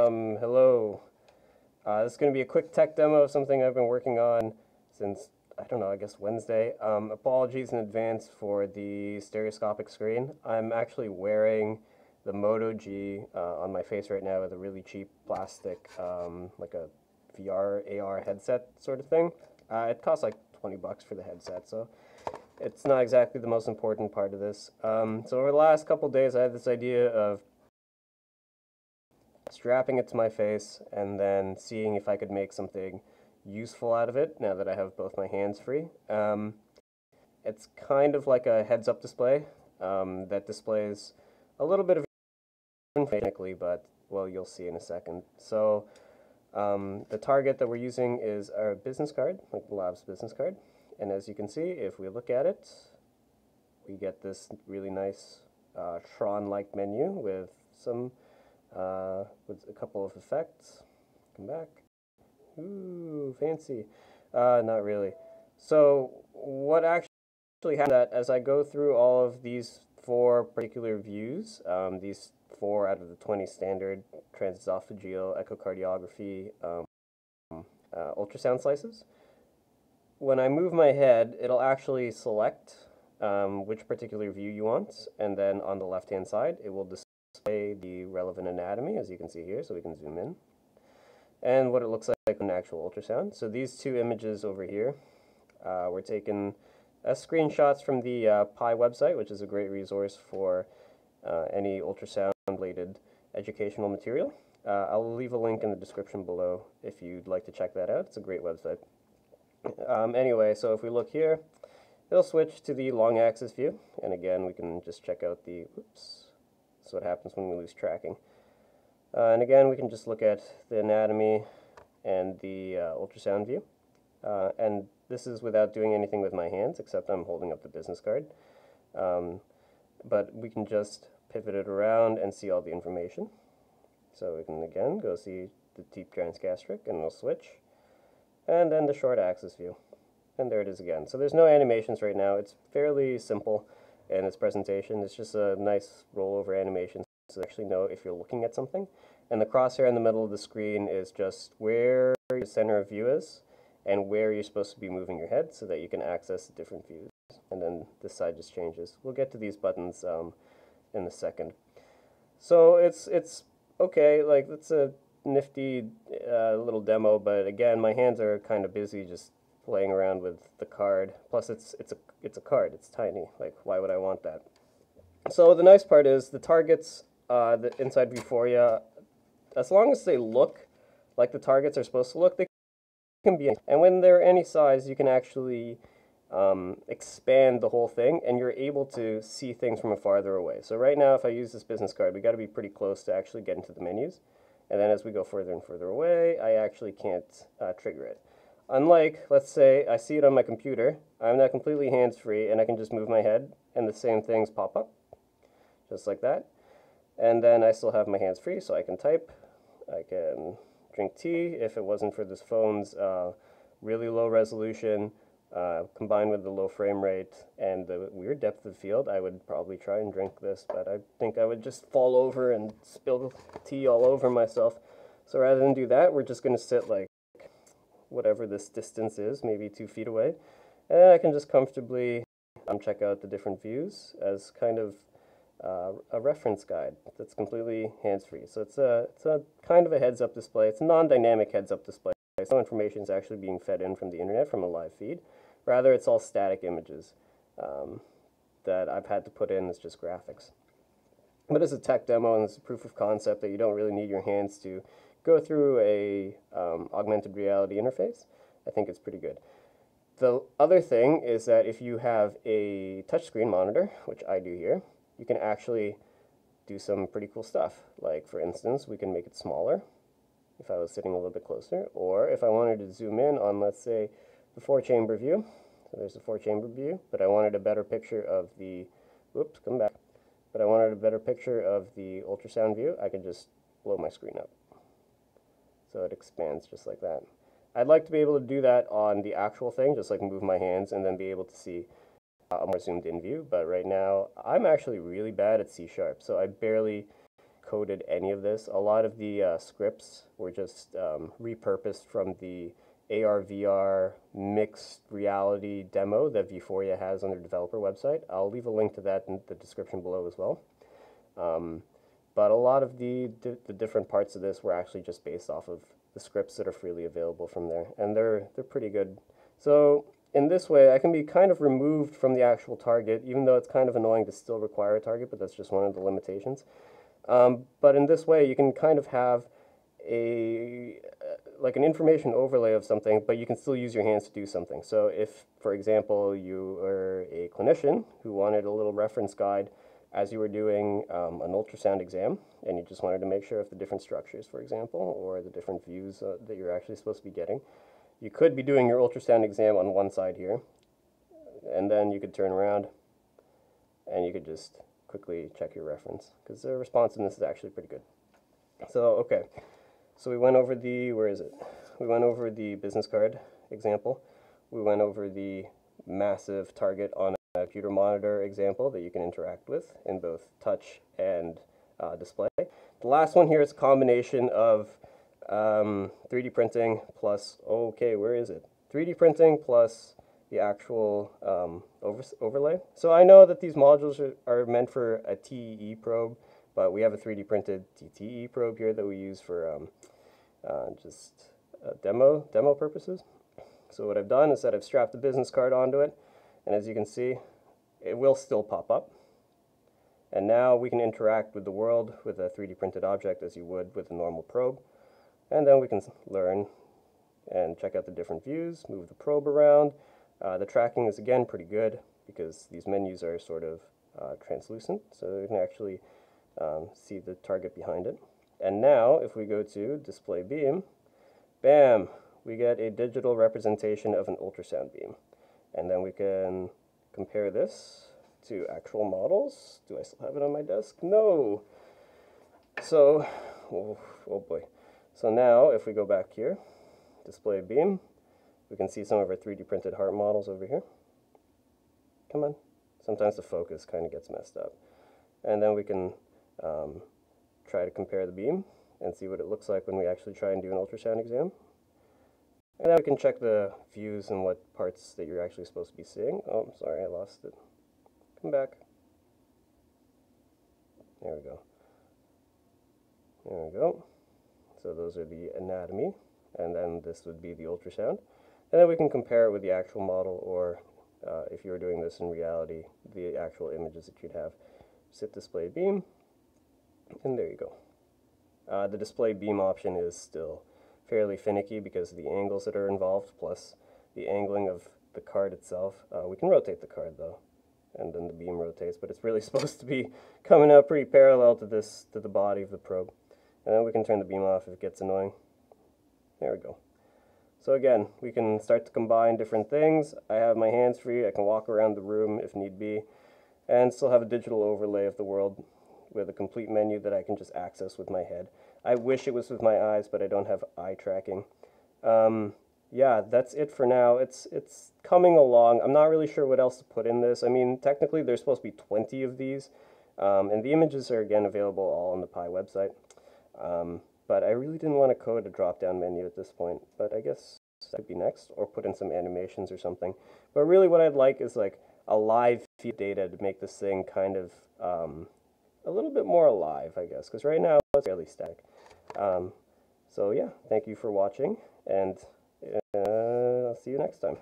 Hello. This is going to be a quick tech demo of something I've been working on since, I don't know, I guess Wednesday. Apologies in advance for the stereoscopic screen. I'm actually wearing the Moto G on my face right now with a really cheap plastic, like a VR AR headset sort of thing. It costs like 20 bucks for the headset, so it's not exactly the most important part of this. So over the last couple days, I had this idea of strapping it to my face and then seeing if I could make something useful out of it now that I have both my hands free. It's kind of like a heads-up display that displays a little bit of information, but, well, you'll see in a second. So the target that we're using is our business card, like the lab's business card. And as you can see, if we look at it, we get this really nice Tron-like menu with some with a couple of effects. Come back. Ooh, fancy. Not really. So what actually happened that as I go through all of these 4 particular views, these 4 out of the 20 standard transesophageal echocardiography ultrasound slices, when I move my head, it'll actually select which particular view you want, and then on the left-hand side, it will display the relevant anatomy, as you can see here, so we can zoom in, and what it looks like an actual ultrasound. So these 2 images over here were taken as screenshots from the Pi website, which is a great resource for any ultrasound-related educational material. I'll leave a link in the description below if you'd like to check that out. It's a great website. Anyway, so if we look here, it'll switch to the long axis view, and again, we can just check out the, oops, that's what happens when we lose tracking. And again, we can just look at the anatomy and the ultrasound view. And this is without doing anything with my hands, except I'm holding up the business card. But we can just pivot it around and see all the information. So we can, again, go see the deep transgastric, and it'll switch. And then the short axis view. And there it is again. So there's no animations right now. It's fairly simple in its presentation. It's just a nice rollover animation so you actually know if you're looking at something. And the crosshair in the middle of the screen is just where your center of view is and where you're supposed to be moving your head so that you can access the different views. And then this side just changes. We'll get to these buttons in a second. So it's okay, like that's a nifty little demo, but again, my hands are kind of busy just playing around with the card. Plus it's a card, it's tiny, like why would I want that? So the nice part is the targets inside Vuforia, as long as they look like the targets are supposed to look, they can be, and when they're any size, you can actually expand the whole thing, and you're able to see things from a farther away. So right now, if I use this business card, we got to be pretty close to actually get into the menus. And then as we go further and further away, I actually can't trigger it. Unlike, let's say, I see it on my computer, I'm not completely hands-free, and I can just move my head, and the same things pop up, just like that. And then I still have my hands free, so I can type, I can drink tea. If it wasn't for this phone's really low resolution, combined with the low frame rate and the weird depth of field, I would probably try and drink this, but I think I would just fall over and spill tea all over myself. So rather than do that, we're just going to sit like whatever this distance is, maybe 2 feet away, and then I can just comfortably check out the different views as kind of a reference guide that's completely hands-free. So it's a kind of a heads-up display. It's a non-dynamic heads-up display. So information is actually being fed in from the internet, from a live feed. Rather, it's all static images that I've had to put in as just graphics. But as a tech demo and as a proof of concept that you don't really need your hands to go through a augmented reality interface, I think it's pretty good. The other thing is that if you have a touchscreen monitor, which I do here, you can actually do some pretty cool stuff. Like, for instance, we can make it smaller if I was sitting a little bit closer, or if I wanted to zoom in on, let's say, the 4-chamber view. So there's the 4-chamber view, but I wanted a better picture of the, whoops, come back. But I wanted a better picture of the ultrasound view, I could just blow my screen up. So it expands just like that. I'd like to be able to do that on the actual thing, just like move my hands and then be able to see a more zoomed in view, but right now I'm actually really bad at C#, so I barely coded any of this. A lot of the scripts were just repurposed from the AR VR mixed reality demo that Vuforia has on their developer website. I'll leave a link to that in the description below as well. But a lot of the different parts of this were actually just based off of the scripts that are freely available from there, and they're pretty good. So in this way, I can be kind of removed from the actual target, even though it's kind of annoying to still require a target, but that's just one of the limitations. But in this way, you can kind of have like an information overlay of something, but you can still use your hands to do something. So if, for example, you are a clinician who wanted a little reference guide as you were doing an ultrasound exam, and you just wanted to make sure if the different structures, for example, or the different views that you're actually supposed to be getting, you could be doing your ultrasound exam on one side here, and then you could turn around, and you could just quickly check your reference, because the responsiveness is actually pretty good. So, okay. So we went over the, where is it? We went over the business card example. We went over the massive target on a computer monitor example that you can interact with in both touch and display. The last one here is a combination of 3D printing plus, okay, where is it? 3D printing plus the actual overlay. So I know that these modules are meant for a TEE probe, but we have a 3D printed TTE probe here that we use for just demo purposes. So what I've done is that I've strapped the business card onto it, and as you can see, it will still pop up. And now we can interact with the world with a 3D printed object as you would with a normal probe. And then we can learn and check out the different views, move the probe around. The tracking is again pretty good because these menus are sort of translucent, so you can actually see the target behind it. And now if we go to display beam, bam, we get a digital representation of an ultrasound beam. And then we can compare this to actual models. Do I still have it on my desk? No. So, oh boy. So now if we go back here, display beam, we can see some of our 3D printed heart models over here. Come on. Sometimes the focus kind of gets messed up. And then we can try to compare the beam and see what it looks like when we actually try and do an ultrasound exam. And then we can check the views and what parts that you're actually supposed to be seeing. Oh, I'm sorry, I lost it. Come back. There we go. There we go. So those are the anatomy, and then this would be the ultrasound. And then we can compare it with the actual model, or if you were doing this in reality, the actual images that you'd have. Sit display beam, and there you go. The display beam option is still fairly finicky because of the angles that are involved, plus the angling of the card itself. We can rotate the card though, and then the beam rotates, but it's really supposed to be coming out pretty parallel to the body of the probe. And then we can turn the beam off if it gets annoying. There we go. So again, we can start to combine different things. I have my hands free, I can walk around the room if need be, and still have a digital overlay of the world with a complete menu that I can just access with my head. I wish it was with my eyes, but I don't have eye tracking. Yeah, that's it for now. It's coming along. I'm not really sure what else to put in this. I mean, technically there's supposed to be 20 of these, and the images are again available all on the Pi website. But I really didn't want to code a drop-down menu at this point, but I guess that could be next, or put in some animations or something. But really what I'd like is like a live feed data to make this thing kind of a little bit more alive, I guess, because right now it's fairly static. So yeah, thank you for watching, and I'll see you next time.